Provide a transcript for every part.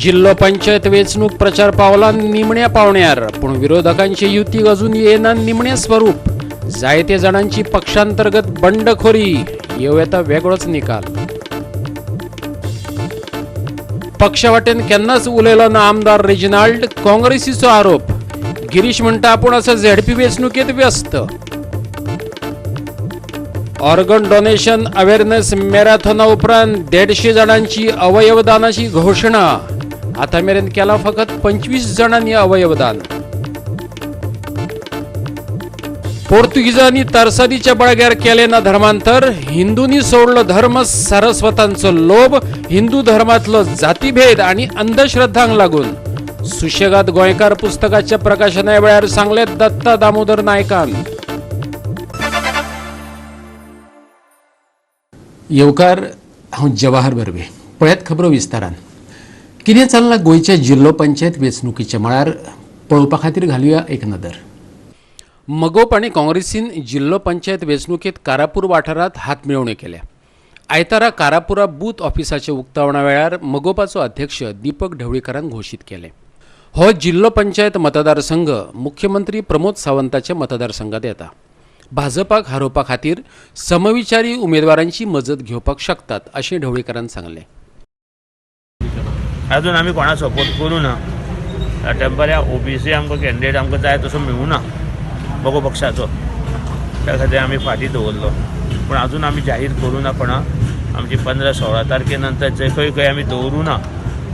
जिल्हा पंचायत वेचणूक प्रचार पावला निमण्या पावण्यार, पण विरोधकांची युती अजून येना निमणे स्वरूप. जायते जणांची पक्षांतर्गत बंडखोरी, येता वेगळोच निकाल. पक्षवाटेन केन्नाच उलयलो ना आमदार रेजिनाल्ड, काँग्रेसीचो आरोप. गिरीश म्हणटा आपूण असं झेडपी वेचणुकेत व्यस्त. ऑर्गन डोनेशन अवेअरनेस मॅरेथॉना उपरांत 150 जणांची अवयवदानाची घोषणा. आता मेरेन केला फकत 25 जणांनी अवयवदान. पोर्तुगीजांनी तरसादीच्या बळग्यार केले ना धर्मांतर. हिंदूंनी सोडलो धर्म सारस्वतांचो लोभ. हिंदू धर्मातलो जातीभेद आणि अंधश्रद्धांक लागून. सुशेगाद गोंयकार पुस्तकाच्या प्रकाशना वेळार सांगले दत्ता दामोदर नायकान. येवकार, हांव जवाहर बर्वे. पळयात खबरो विस्तारान. कितें चल्लां गोंयच्या जिल्लो पंचायत वेचणुकीच्या मळार पळोवपा खातीर घालुया एक नदर. मगोप आनी काँग्रेसीन जिल्लो पंचायत वेचणुकेत कारापूर वाठारांत हातमिळवण्यो केल्या. आयतारा कारापुरा बूथ ऑफिसाच्या उक्तावणा वेळार मगोपाचो अध्यक्ष दीपक ढवळीकरान घोशीत केले. हो जिल्लो पंचायत मतदारसंघ मुख्यमंत्री प्रमोद सावंताच्या मतदारसंघात येता. भाजपाक हारोवपा खातीर समविचारी उमेदवारांची मजत घेवपाक शकतात अशें ढवळीकरान सांगले. अजून आमी कोणा सपोर्ट करूं ना. टेंपऱ्या ओबीसी आमकां कॅन्डिडेट आमकां जाय तसो मेळूना बगो पक्षाचो, त्या खातीर आमी फाटीं दवरलो. पूण अजून आमी जाहीर करूं ना कोणा. आमची 15-16 तारखे नंतर जे खंय आमी दवरूं ना,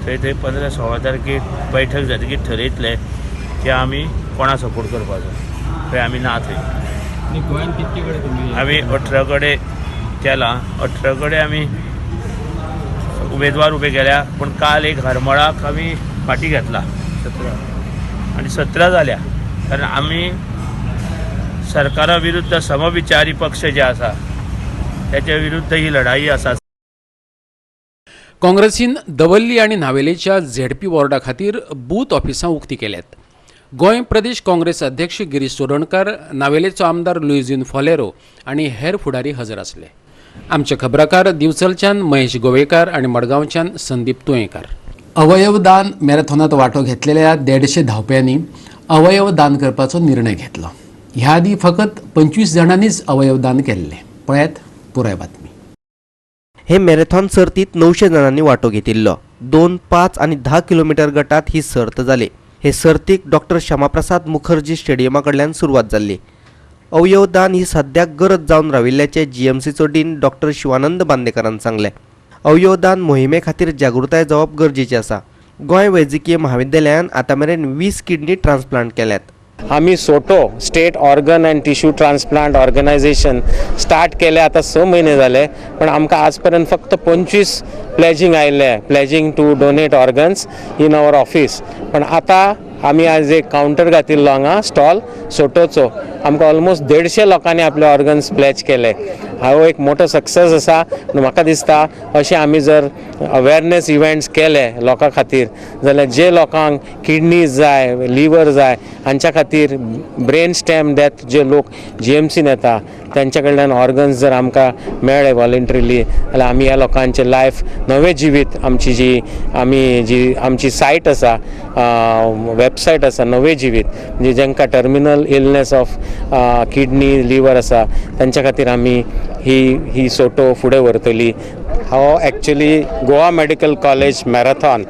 थंय 15-16 तारखेक बैठक जातकीर ठरयतले की आमी कोणा सपोर्ट करपाचो. थंय आमी ना थंय. गोंयांत कितके कडेन तुमी आमी 18 कडेन केला. 18 कडेन आमी उमेदवार उबे केल्या. पूण काल एक हरमळाक आमी फाटीं घेतला 17 आनी 17 जाल्या. कारण आमी सरकारा विरुद्ध समविचारी पक्ष जे आसा त्याच्या विरुद्ध ही लढाई आसा. काँग्रेसीन दवल्ली आनी नावेलीच्या झेडपी वॉर्डा खातीर बूथ ऑफिसां उक्ती केल्यात. गोंय प्रदेश काँग्रेस अध्यक्ष गिरीश चोडणकार, नावेलेचो आमदार लुइजीन फॉलेरो आणि हेर फुडारी हजर आसले. आमचे खबराकार दिवचलच्यान महेश गोवेकार आणि मडगांवच्यान संदीप तुयेंकार. अवयवदान मॅरेथॉनात वांटो घेतलेल्या 150 धांवप्यांनी अवयवदान करपाचो निर्णय घेतलो. ह्या आदी फकत 25 जणांनीच अवयवदान केल्ले. पळयात पुराय बातमी. हे मॅरेथॉन सर्तीत 900 जणांनी वांटो घेतिल्लो. 2, 5 आणि 10 किलोमीटर गटात ही सर्त जाली. हे सर्तीक डॉक्टर श्यामाप्रसाद मुखर्जी स्टेडियमा कडल्यान सुरवात जाल्ली. अवयवदान ही सद्याक गरज जावन राविल्ल्याचे जीएमसीचो डीन डॉक्टर शिवानंद बांदेकरान सांगले. अवयवदान मोहिमे खातीर जागृताय जावप गरजेची आसा. गोंय वैजकीय महाविद्यालयान आतां मेरेन 20 किडनी ट्रान्सप्लांट केल्यात. आम्ही SOTTO state organ and tissue transplant organisation start केले आता 6 महिने झाले. पण आमकां आजपर्यंत फक्त 25 प्लेजिंग आयिल्ले, pledging to donate organs in our office. पण आता आम्ही आज एक काउंटर घातिल्लो हांगा स्टॉल सोटोचो. आमकां ऑलमोस्ट 150 लोकांनी आपले ऑर्गन्स प्लेज केले. हो एक मोठो सक्सेस आसा. म्हाका दिसता अशें आमी जर अवेअरनेस इव्हेंट्स केले लोकां खातीर जाल्यार जे लोकांक किडनीज जाय, लिवर जाय, हांच्या खातीर ब्रेन स्टेम डेथ जे लोक जीएमसीन येता त्यांच्या कडल्यान ऑर्गन्स जर आमकां मेळ्ळे वॉलंटरीली जाल्यार आमी ह्या लोकांचे लायफ नवे जिवीत आमची आमची सायट आसा, वेबसायट आसा नवे जिवीत, म्हणजे जांकां terminal illness of kidney liver आसा त्यांच्या खातीर आमी ही सोटो फुडें व्हरतली. हो actually Goa medical college marathon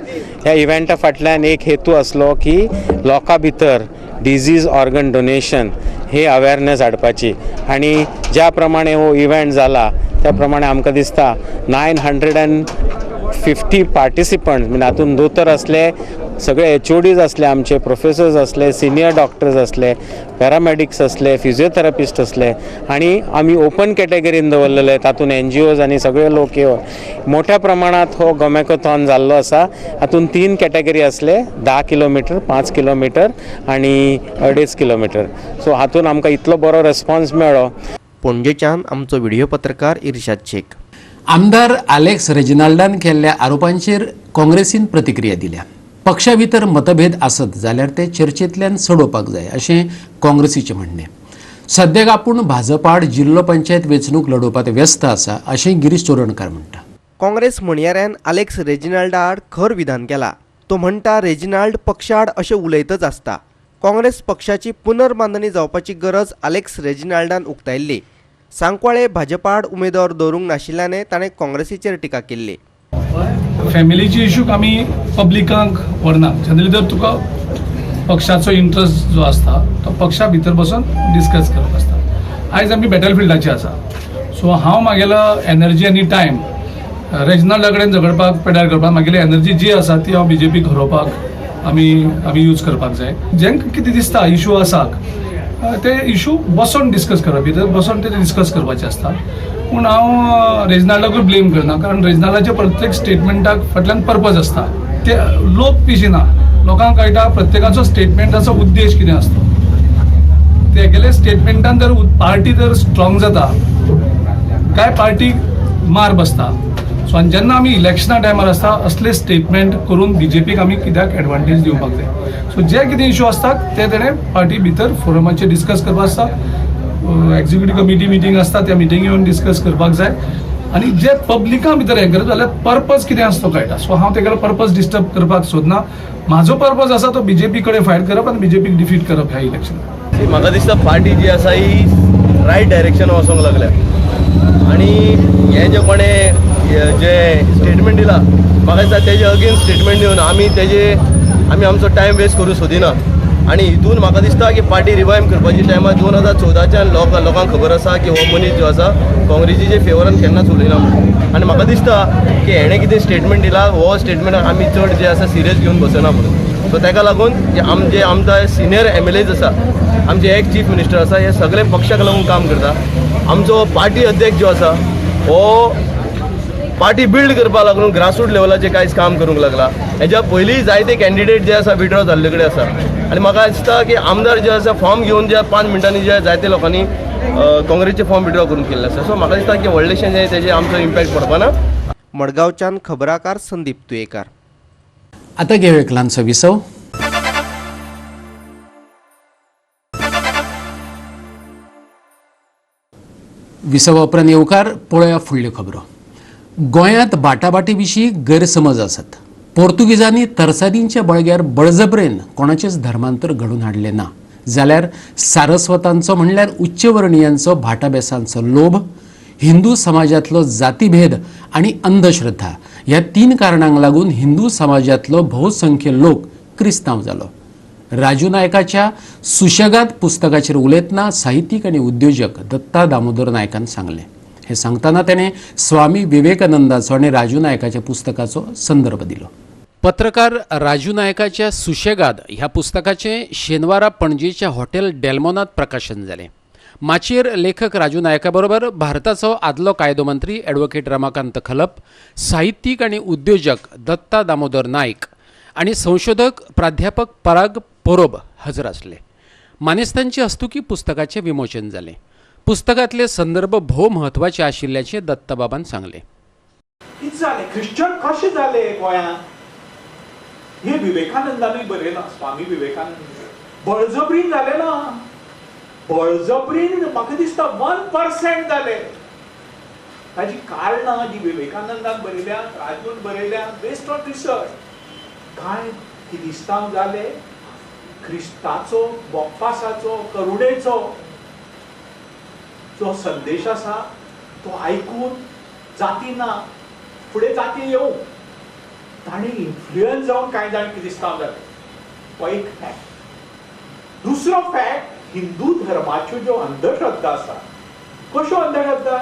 ह्या इव्हेंटा फाटल्यान एक हेतू असलो की लोकां भितर डिजीज ऑर्गन डोनेशन हे अवेअरनेस हाडपाची. आणि ज्या प्रमाणे हो इव्हेंट जाला त्या प्रमाणे आमकां दिसता 950 पार्टिसिपंट्स, म्हणजे हातून दोतोर असले, सगळे HODs असले, आमचे प्रोफेसर्स असले, सिनियर डॉक्टर्स असले, पॅरामेडिक्स असले, फिजिओथेरपिस्ट असले, आणि आम्ही ओपन कॅटेगरीन दवरलेले. तातून NGOs आणि सगळे लोक येवन मोठ्या प्रमाणात हो गोमॅकोथॉन जाल्लो आसा. हातून 3 कॅटेगरी असले, 10 किलोमीटर, 5 किलोमीटर आणि 2.5 किलोमीटर. सो हातून आमकां इतलो बरो रेस्पॉन्स मेळ्ळो. पणजेच्यान आमचो व्हिडिओ पत्रकार इर्शाद शेख. आमदार अलेक्स रेजिनाल्डान केल्ल्या आरोपांचेर काँग्रेसीन प्रतिक्रिया दिल्या. पक्षा भितर मतभेद आसत जाल्यार ते चर्चेंतल्यान सोडोवपाक जाय अशें काँग्रेसीचें म्हणणें. सद्याक आपूण भाजपाड जिल्लो पंचायत वेचणूक लडोवपात व्यस्त आसा अशें गिरीश चोडणकार म्हणटा. काँग्रेस म्हणयाऱ्यान अलेक्स रेजिनाल्डा आड खर विधान केला. तो म्हणटा रेजिनाल्ड पक्षाड अशें उलयतच आसता. काँग्रेस पक्षाची पुनर्बांधणी जावपाची गरज अलेक्स रेजिनाल्डान उक्तायल्ली. सांकवाळे भाजपाड उमेदवार दवरूंक नाशिल्ल्याने ताणें काँग्रेसीचेर टिका केल्ली. फॅमिलीची इश्यूक आमी पब्लिकांक व्हरना. जनरली जर तुका पक्षाचो इंट्रस्ट जो आसता तो पक्षा भितर बसून डिस्कस करप आसता. आयज आमी बॅटलफिल्डाचेर आसा, सो हांव म्हागेलो एनर्जी आनी टायम रेजिनाल्डा कडेन झगडपाक पेड्यार करपाक, म्हागेली एनर्जी जी आसा ती हांव BJP व्हरोवपाक आमी यूज करपाक जाय. जेंका कितें दिसता इश्यू आसा ते इश्यू बसून डिस्कस करप, भितर बसून ते डिस्कस करपाचें आसता. पूण हांव रेजिनाल्डाकूय ब्लेम करना, कारण रेजिनाल्डाच्या प्रत्येक स्टेटमेंटाक फाटल्यान पर्पज आसता. ते लोक पिशिना, लोकांक कळटा प्रत्येकाचो स्टेटमेंटाचो उद्देश कितें आसता. तेगेले स्टेटमेंटान जर पार्टी जर स्ट्रॉंग जाता काय पार्टीक मार बसता. सो आनी जेन्ना आमी इलेक्शना टायमार आसता असले स्टेटमेंट करून BJPक आमी कित्याक एडवांटेज दिवपाक जाय. सो जे कितें इश्यू आसतात ते तेणें पार्टी भितर फोरमाचेर डिस्कस करपाक आसता. एक्झिक्युटीव कमिटी मिटींग आसता त्या मिटींग येवन डिस्कस करपाक जाय. आनी जे पब्लिका भितर हें करता जाल्यार पर्पज कितें आसा तो कळटा. सो हांव तेगेलो पर्पज डिस्टर्ब करपाक सोदना. म्हाजो पर्पज आसा तो BJP कडेन फायट करप आनी BJPक डिफीट करप ह्या इलेक्शनाक. म्हाका दिसता पार्टी जी आसा ही रायट डायरेक्शन वचोंक लागल्या. आनी हे जे कोणें जे स्टेटमेंट दिला म्हाका दिसता तेजे अगेन्स्ट स्टेटमेंट दिवन आमी आमचो टायम वेस्ट करूं सोदिना. आनी हितून म्हाका दिसता की पार्टी रिवायव करपाची टायमार 2014च्यान लोकांक खबर आसा की हो मनीस जो आसा काँग्रेसीचे फेवरान केन्नाच उलयना म्हणून. आनी म्हाका दिसता की हेणें कितें स्टेटमेंट दिला हो स्टेटमेंट आमी चड जे आसा सिरियस घेवन बसना म्हणून. सो ताका लागून जे आमचे सिनियर MLAs आसा, आमचे एक्स चीफ मिनिस्टर आसा, हे सगळे पक्षाक लागून काम करता. आमचो पार्टी अध्यक्ष जो आसा हो पार्टी बिल्ड करपाक लागून ग्रासरूट लेवलाचेर कांयच काम करूंक लागला. हेज्या पयलीं जायते कॅन्डिडेट जे आसा विड्रॉ जाल्ले कडेन आसा. आनी म्हाका दिसता की आमदार जे आसा फॉर्म घेवन जे 5 मिनटांनी जे जायते लोकांनी काँग्रेसचे फॉर्म विड्रॉ करून केल्ले आसा. सो म्हाका दिसता की व्हडलेशें जे तेजे आमचो इम्पॅक्ट पडपाना. मडगांवच्यान खबराकार संदीप तुयेकार. आता घेऊ एक ल्हानसो विसव. विसवा उपरांत येवकार पळोवया फुडल्यो खबरो. गोंयांत बाटाबाटी विशीं गैरसमज आसात. पोर्तुगीजांनी तरसादींच्या बळग्यार बळजबरेन कोणाचेच धर्मांतर घडून हाडलें ना. जाल्यार सारस्वतांचो म्हणल्यार उच्चवर्णीयांचो भाटाबेसांचो लोभ, हिंदू समाजांतलो जातीभेद आनी अंधश्रद्धा ह्या 3 कारणांक लागून हिंदू समाजांतलो बहुसंख्य लोक क्रिस्तांव जालो. राजू नायकाच्या सुशेगाद पुस्तकाचेर उलयतना साहित्यीक आनी उद्योजक दत्ता दामोदर नायकान सांगलें. हे सांगतना तेणें स्वामी विवेकानंदाचो आनी राजू नायकाच्या पुस्तकाचो संदर्भ दिलो. पत्रकार राजू नायकाच्या सुशेगाद ह्या पुस्तकाचें शेनवारा पणजेच्या हॉटेल डेल्मोनांत प्रकाशन जालें. माचयेर लेखक राजू नायका बरोबर भारताचो आदलो कायदो मंत्री ॲडव्होकेट रमाकांत खलप, साहित्यीक आनी उद्योजक दत्ता दामोदर नायक आनी संशोधक प्राध्यापक पराग पोरोब हजर आसले. मानेस्तांचे हस्तुकी पुस्तकाचें विमोचन जालें. पुस्तकांतले संदर्भ भोव म्हत्वाचे आशिल्ल्याचें दत्ताबाबान सांगलें. कितें जालें, ख्रिश्चन कशें जाले गोंयांत हे विवेकानंदानूय बरयलां. स्वामी विवेकानंद बळजबरीन जालें ना. बळजबरीन म्हाका दिसता 1% जाले. ताजी कारणां जी विवेकानंदान बरयल्यात, राजून बरयल्यात, बेस्ड ऑन रिसर्च. कांय किरिस्तांव जाले. क्रिस्ताचो, बोप्पासाचो, करुणेचो जो संदेश आसा तो आयकून जाती ना फुडें जाती येवं ताणी इन्फ्लुएन्स जावन कांय जाण क्रिस्तांव जाले. हो एक फॅक्ट. दुसरो फॅक्ट, हिंदू धर्माच्यो ज्यो अंधश्रद्धा आसा. कश्यो अंधश्रद्धा?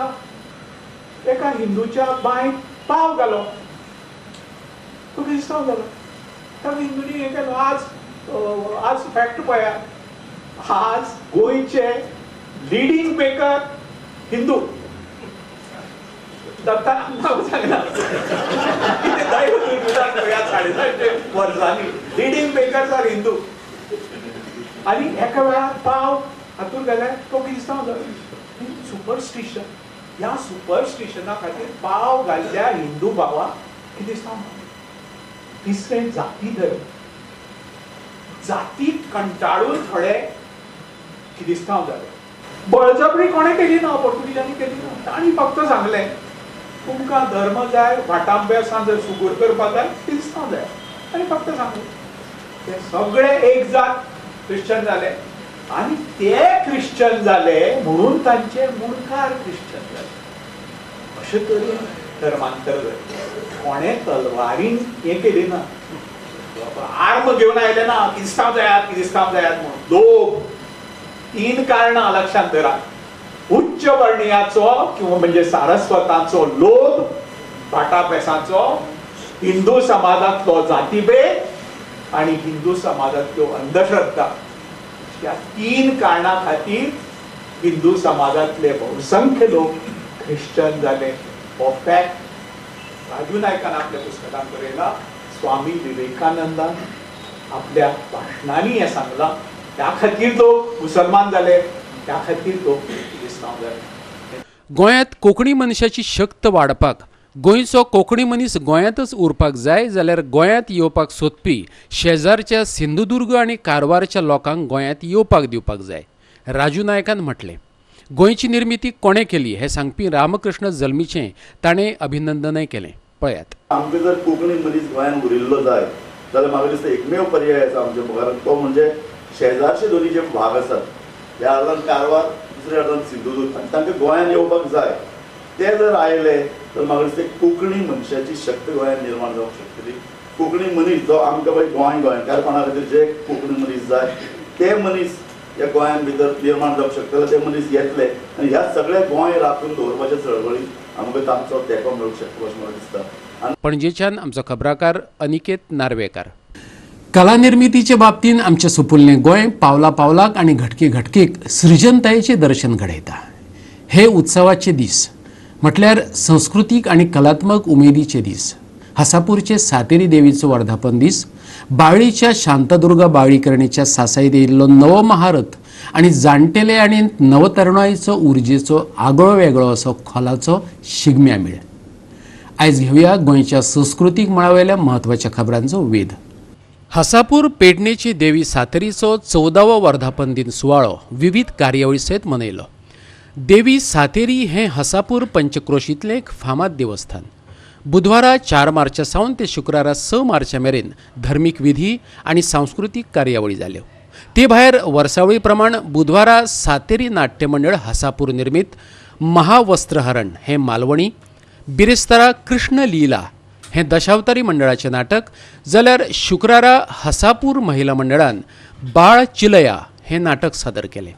एका हिंदूच्या बांयक पाव घालो तो क्रिस्तांव जालो. त्या हिंदूनी हें केलो. आज फॅक्ट पळया. आज गोंयचे लिडींग मेकर हिंदू दत्तान नांव सांगला. 750 वर्सांनी लिडींग मेकर्स आर हिंदू. आनी एका वेळार पाव हातूंत गेल्यार तो क्रिस्तांव जालो. सुपरस्टिशन. ह्या सुपरस्टिशना खातीर पाव घाल्ल्या हिंदू भावाक क्रिस्तांव जालो. तिसरें जाती धर्म. जातीक कंटाळून थोडे क्रिस्तांव जाले. बळजबरी कोणें केली ना, पोर्तुगीजांनी केली ना. तांणी फक्त सांगलें तुमकां धर्म जाय, वाटांब्यासान जर सुगूर करपाक जाय क्रिस्तांव जाय. आणि फक्त सांगू ते सगळे एक जात ख्रिश्चन झाले आणि ते ख्रिश्चन झाले म्हणून तांचे मुळकार ख्रिश्चन झाले. अशे तरेन धर्मांतर जालें. कोणे तलवारीन हे केली ना, आर्म घेऊन आयले ना, क्रिस्तांव जायात म्हणून. लोभ, 3 कारणां लक्षात धरा. उच्च वर्णीयाचो किंवा म्हणजे सारस्वताचो लोभ, टाटापेसाचो, हिंदू समाजातलो जातीभेद आणि हिंदू समाजातल्यो अंधश्रद्धा, या 3 कारणां खातीर हिंदू समाजातले बहुसंख्य लोक ख्रिश्चन झाले. हो फॅक्ट राजू नायकान आपल्या पुस्तकात बरयला. स्वामी विवेकानंदान आपल्या भाशणांनी हे सांगलां. त्या खातीर लोक मुसलमान झाले, त्या खातीर लोक क्रिस्तांव झाले. गोंयांत कोंकणी मनशाची शक्त वाडपाक गोंयचो कोंकणी मनीस गोंयांतच उरपाक जाय जाल्यार गोंयांत येवपाक सोदपी शेजारच्या सिंधुदुर्ग आनी कारवारच्या लोकांक गोंयांत येवपाक दिवपाक जाय. राजू नायकान म्हटलें. गोंयची निर्मिती कोणें केली हें सांगपी रामकृष्ण जल्मीचें ताणें अभिनंदनय केलें. पळयात. आमकां जर कोंकणी मनीस गोंयांत उरिल्लो जाय जाल्यार म्हाका दिसता एकमेव पर्याय आसा आमच्या मुखार, तो म्हणजे शेजारचे दोनी जे भाग आसात, ह्या अर्दान कारवार, दुसऱ्या अर्दान सिंधुदुर्ग, आनी तांकां गोंयांत येवपाक जाय. ते जर आयले तर म्हाका दिसता कोंकणी मनशाची शक्त गोंयांत निर्माण जावंक शकतली. कोंकणी मनीस जो आमकां पळय गोंयकारपणा खातीर जे कोंकणी मनीस जाय ते मनीस ह्या गोंयांत भितर निर्माण जावंक शकतले. ते मनीस येतले आनी ह्या सगळ्या गोंय राखून दवरपाच्या चळवळीक आमकां तांचो तेंको मेळूंक शकता अशें म्हाका दिसता. पणजेच्यान आमचो खबराकार अनिकेत नार्वेकार. कला निर्मितीच्या बाबतीन आमचें सुपुल्लें गोंय पावला पावलाक आनी घटके घटकेक सृजनतायेचें दर्शन घडयता. हे उत्सवाचे दीस म्हटल्यार संस्कृतीक आनी कलात्मक उमेदीचे दीस. हासापूरचे सातेरी देवीचो वर्धापन दीस, बाळ्ळीच्या शांतादुर्गा बाळ्ळीकरणेच्या सासायेत येयल्लो नवो महारथ आनी जाणटेले आनी नवतरुणाईचो उर्जेचो आगळो वेगळो असो खोलाचो शिगम्या मेळ. आयज घेवया गोंयच्या संस्कृतीक मळावेल्या म्हत्वाच्या खबरांचो वेध. हासापूर पेडणेची देवी सातेरीचो 14वो वर्धापन दिन सुवाळो विविध कार्यावळी सयत मनयलो. देवी सातेरी हें हासापूर पंचक्रोशींतलें एक फामाद देवस्थान. बुधवारा 4 मार्चा सावन ते शुक्रारा 6 मार्चा मेरेन धर्मीक विधी आनी सांस्कृतीक कार्यावळी जाल्यो. ते भायर वर्सावळी प्रमाण बुधवारा सातेरी नाट्य मंडळ हासापूर निर्मीत महावस्त्रहरण हें मालवणी, बिरेस्तारा कृष्ण लीला हें दशावतारी मंडळाचें नाटक, जाल्यार शुक्रारा हासापूर महिला मंडळान बाळ चिलया हें नाटक सादर केलें.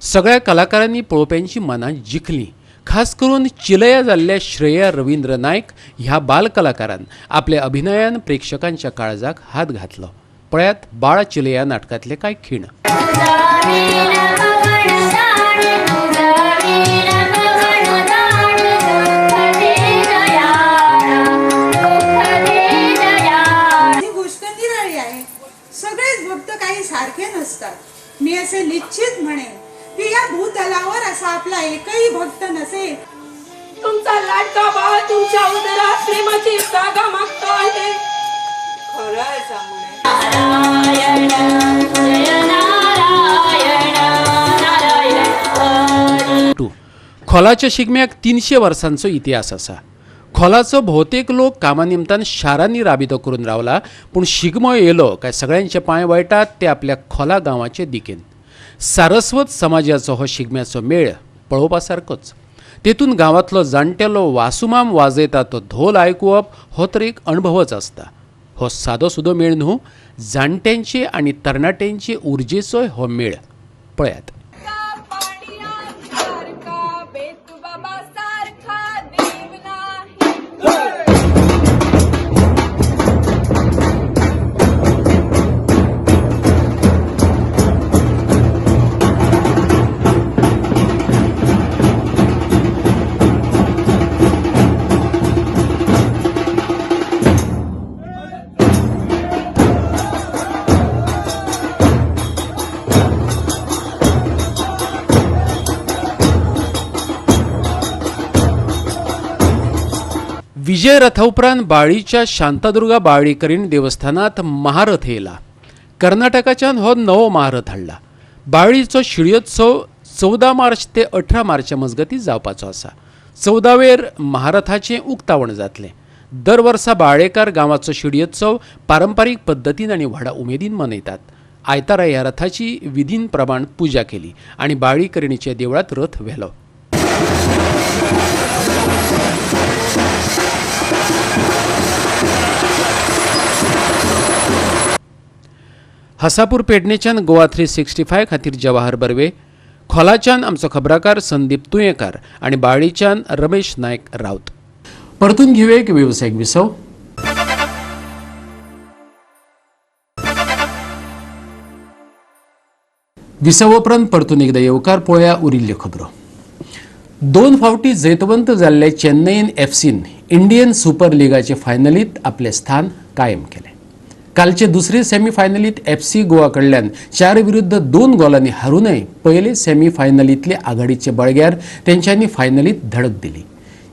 सगळ्या कलाकारांनी पळोवप्यांची मनां जिखलीं. खास करून चिलया जाल्ल्या श्रेया रवींद्र नायक ह्या बाल कलाकारान आपल्या अभिनयान प्रेक्षकांच्या काळजाक हात घातलो. पळयात बाळ चिलया नाटकांतले कांय खीण. सगळेच भक्त काही सारखे नसतात. मी असे निश्चित म्हणेन की या भूतलावर असा आपला एकही भक्त नसेल. तुमचा लाडका बाळ तुमच्या उदरात प्रेमाची जागा मागतो आहे. खरं आहे सांगू. खोलाच्या शिगम्याक 300 वर्सांचो इतिहास आसा. खोलाचो भोवतेक लोक कामा निमतान शारांनी राबितो करून रावला, पूण शिगमो येयलो काय सगळ्यांचे पांय वळटात ते आपल्या खोला गांवाचे दिकेन. सारस्वत समाजाचो हो शिगम्याचो मेळ पळोवपा सारकोच. तेतून गांवांतलो जाणटेलो वासुमाम वाजयता तो धोल आयकुवप हो तर एक अणभवच आसता. हो सादो सुदो मेळ न्हू, जाणट्यांचे आनी तरणाट्यांचे उर्जेचोय हो मेळ. पळयात. विजय रथा उपरांत बाळ्ळीच्या शांतादुर्गा बाळ्ळीकरीण देवस्थानात महारथ येयला. कर्नाटकाच्यान हो नवो महारथ हाडला. बाळ्ळीचो शिळयोत्सव 14 मार्च ते 18 मार्चा मजगती जावपाचो आसा. 14वेर महारथाचें उक्तावण जातलें. दर वर्सा बाळेकार गांवाचो शिडयोत्सव पारंपारीक पद्दतीन आनी व्हडा उमेदीन मनयतात. आयतारा ह्या रथाची विधीन प्रमाण पुजा केली आनी बाळीकरणीचे देवळात रथ व्हेलो. हसापूर पेडणेच्यान गोवा 365 खातीर जवाहर बर्वे, खोलाच्यान आमचो खबराकार संदीप तुयेकार आनी बाळीच्यान रमेश नायक रावत. परतून घेवया एक वेवसायीक विसव. विसव उपरांत परतून एकदा येवकार पळोवया उरिल्ल्यो खबरो. 2 फावटी जैतवंत जाल्ले चेन्नईन एफसीन इंडियन सुपर लिगाचे फायनलींत आपले स्थान कायम केले. कालचे दुसरे सेमी फायनलींत एफसी गोवा कडल्यान 4-2 गोलांनी हारूनय पयले सेमी फायनलींतले आघाडीचे बळग्यार तेंच्यांनी फायनलींत धडक दिली.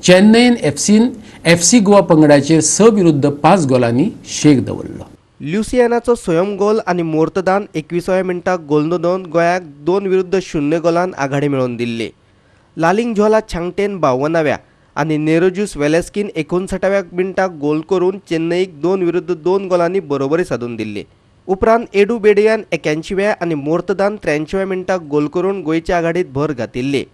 चेन्नईन एफसीन एफसी गोवा पंगडाचेर 6-5 गोलांनी शेक दवरलो. ल्युसियानाचो स्वयं गोल आनी मोर्तदान 21व्या मिनटाक गोल नोंदोवन गोंयाक 2-0 गोलान आघाडी मेळोवन दिल्ली. लालिंग झोला छांगटेन 52व्या आनी नेरोजूस वेलेस्कीन 59व्या मिनटाक गोल करून चेन्नईक 2-2 गोलांनी बरोबरी सादून दिल्ली. उपरांत एडू बेडियान 81व्या आनी मोर्तदान 83व्या मिनटाक गोल करून गोंयच्या आघाडीत भर घातिल्ली.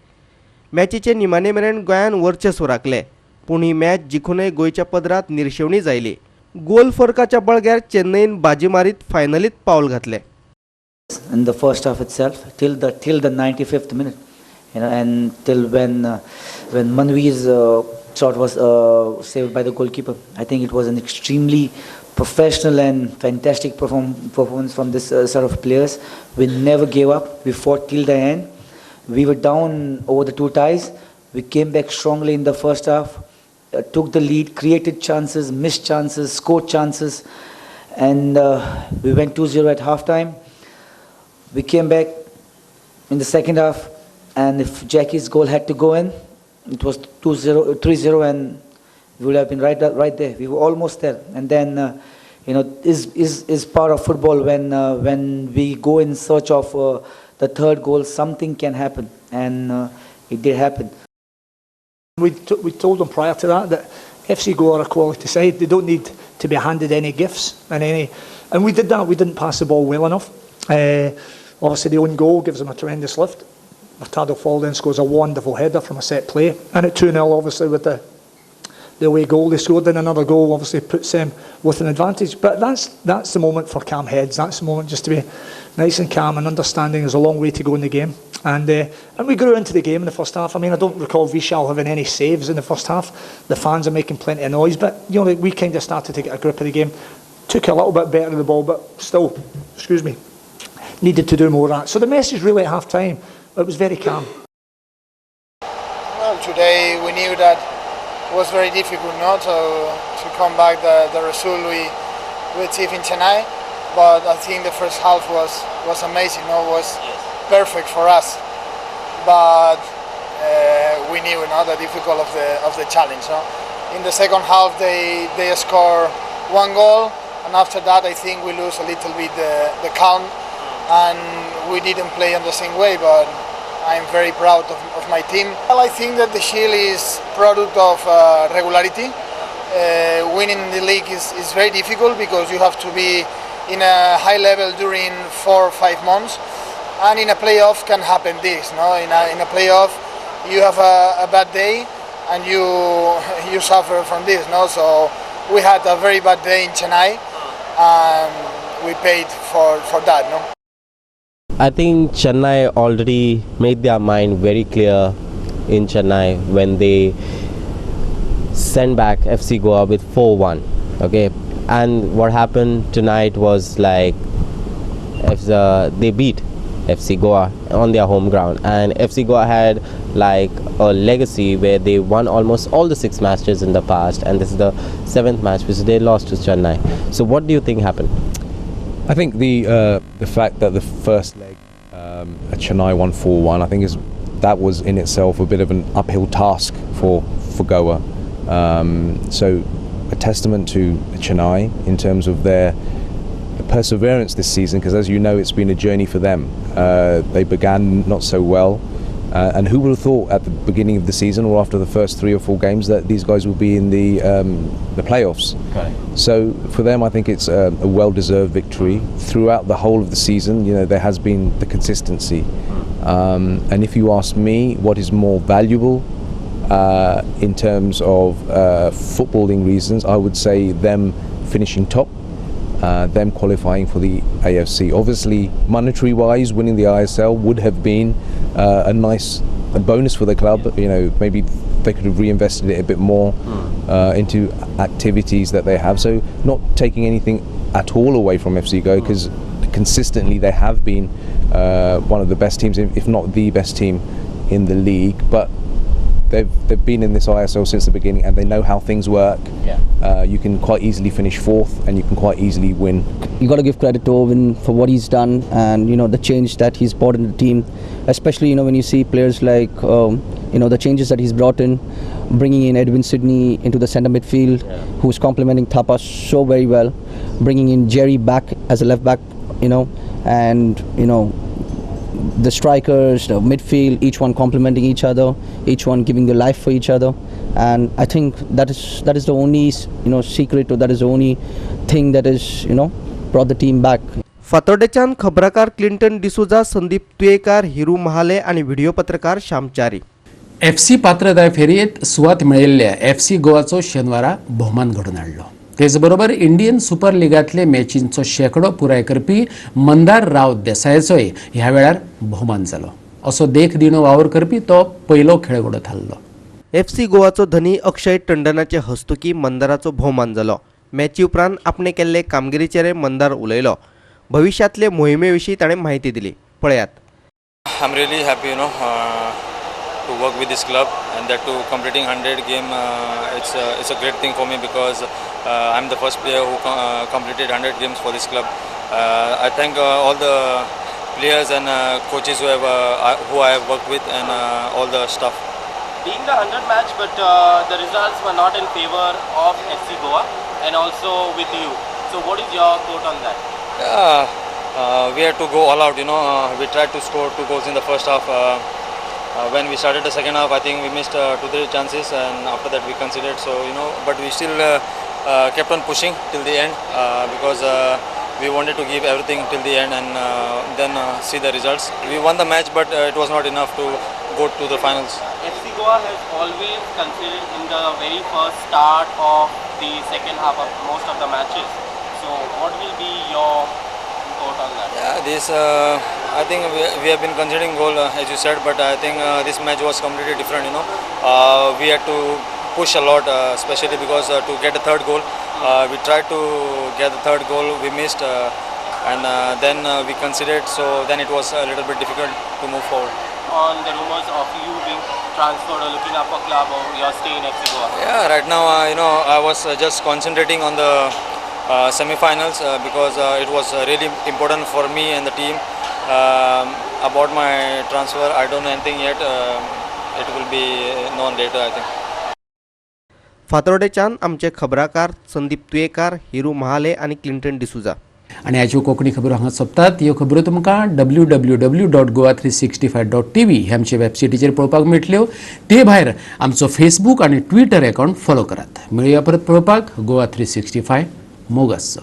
मॅचीचे निमाणे मेरेन गोंयान वर्चस्व राखले, पूण ही मॅच जिखूनय गोंयच्या पदरात निर्शेवणी जायली. गोल फरकाच्या बळग्यार चेन्नईन बाजी मारीत फायनलीत पावल घातले. In the first half itself, till the 95th minute, and till when Manvi's shot was saved by the goalkeeper. I think it was an extremely professional and fantastic performance from this set of players. We never gave up. We fought till the end. We were down over the 2 ties. We came back strongly in the first half, took the lead, created chances, missed chances, scored chances, and we went 2-0 at halftime. We came back in the second half, and if Jackie's goal had to go in, it was 3-0, and we would have been right there. We were almost there, and then is part of football when we go in search of the third goal, something can happen, and it did happen. We told them prior to that FC Goa are a quality side. They don't need to be handed any gifts and we did that. We didn't pass the ball well enough. Obviously, the own goal gives them a tremendous lift. Hurtado Falden scores a wonderful header from a set play, and at 2-0, obviously with the away goal they scored, then another goal obviously puts them with an advantage. But that's the moment for calm heads. That's the moment just to be nice and calm and understanding. There's a long way to go in the game. And we grew into the game in the first half. I mean, I don't recall Vishal having any saves in the first half. The fans are making plenty of noise, but we kind of started to get a grip of the game. Took a little bit better of the ball, but still, needed to do more of that. So the message really at half time, it was very calm. Well, today we knew that it was very difficult not to come back the result we achieved in Chennai, but I think the first half was amazing. Was perfect for us, but we knew the difficult of the challenge. In the second half, they score 1 goal, and after that, I think we lose a little bit the count, and we didn't play in the same way. But I'm very proud of my team. Well, I think that the Shield is product of regularity. Winning the league is very difficult because you have to be in a high level during 4 or 5 months. And in a playoff can happen this, no? In a playoff, you have a bad day and you suffer from this, no? So we had a very bad day in Chennai, and we paid for that, no? I think Chennai already made their mind very clear in Chennai when they sent back FC Goa with 4-1, okay? And what happened tonight was like they beat FC Goa on their home ground, and FC Goa had like a legacy where they won almost all the 6 matches in the past, and this is the 7th match which they lost to Chennai. So what do you think happened? I think the fact that the first leg at Chennai won 4-1, I think that was in itself a bit of an uphill task for Goa. So a testament to Chennai in terms of their perseverance this season, because as you know, it's been a journey for them. They began not so well, And who would have thought at the beginning of the season or after the first 3 or 4 games that these guys would be in the playoffs? Okay. So for them, I think it's a well-deserved victory. Throughout the whole of the season, you know, there has been the consistency. And if you ask me, what is more valuable in terms of footballing reasons, I would say them finishing top, them qualifying for the AFC. Obviously, monetary-wise, winning the ISL would have been a nice bonus for the club. You know, maybe they could have reinvested it a bit more into activities that they have. So not taking anything at all away from FC Go, because consistently they have been one of the best teams, if not the best team in the league. But they've been in this ISL since the beginning, and they know how things work. You can quite easily finish 4th, and you can quite easily win. You got to give credit to Owen for what he's done, and you know the change that he's brought in the team, especially when you see players like the changes that he's brought in, bringing in Edwin Sydney into the centre midfield, who's complementing Thapa so very well, bringing in Jerry back as a left back, and the strikers, the midfield, each one complementing each other, each one giving their life for each other. And I think that is the only secret, or that is the only thing that is brought the team back. फातोर्डेच्यान खबराकार Clinton D'Souza, Sandeep Tuyekar, Hiru Mahale आणि video पत्रकार श्यामचारी. FC पात्रताय फेरयेत सुवात मेळिल्ल्या FC गोवाचो शेनवारा भोवमान घडोवन हाडलो. तेचबरोबर इंडियन सुपर लिगांतले मॅचींचो शेकडो पुराय करपी मंदार राव देसायाचोय ह्या वेळार भोवमान जालो. असो देख दिणो वावर करपी तो पयलो खेळगडो थारलो. FC गोवाचो धनी अक्षय टंडनाचे हस्तुकी मंदाराचो भोवमान जालो. मॅची उपरांत आपणे केल्ले कामगिरीचेर मंदार उलयलो. भविष्यातले मोहिमेविशीं ताणें माहिती दिली. पळयात. I'm really happy, to work with this club, and that to completing 100 game. It's a great thing for me, because I'm the first player who completed 100 games for this club. I thank all the players and coaches who I have worked with, and all the staff. Being the 100th match, but the results were not in favor of FC Goa, and also with you. So what is your quote on that? We had to go all out. We tried to score 2 goals in the first half. When we started the second half, I think we missed 2-3 chances, and after that we conceded. So but we still kept on pushing till the end, because we wanted to give everything till the end, and then see the results. We won the match, but it was not enough to go to the finals. FC Goa has always conceded in the very first start of the second half of most of the matches. So what will be your quote on that? I think we have been conceding goal, as you said, but I think this match was completely different. We had to push a lot, especially because to get the third goal, we tried to get the third goal, we missed, and then we conceded. So then it was a little bit difficult to move forward. On the rumors of you being transferred or looking up a club, or your stay in FC Goa? Yeah, right now I was just concentrating on the semi-finals, because it was really important for me and the team. About my transfer, I don't know anything yet. It will be known later, I think. फातोर्डेच्यान आमचे खबराकार संदीप तुयेकार, हिरू महाले आणि Clinton D'Souza. आणि ह्याच्यो कोंकणी खबरो हांगा सोंपतात. ह्यो खबरो तुमकां www.goa365.tv हे आमचे वेबसायटीचेर पळोवपाक मेळटल्यो. ते भायर आमचो फेसबूक आनी ट्विटर अकावंट फॉलो करात. मेळुया परत पळोवपाक. गोवा 365 मोग आसचो.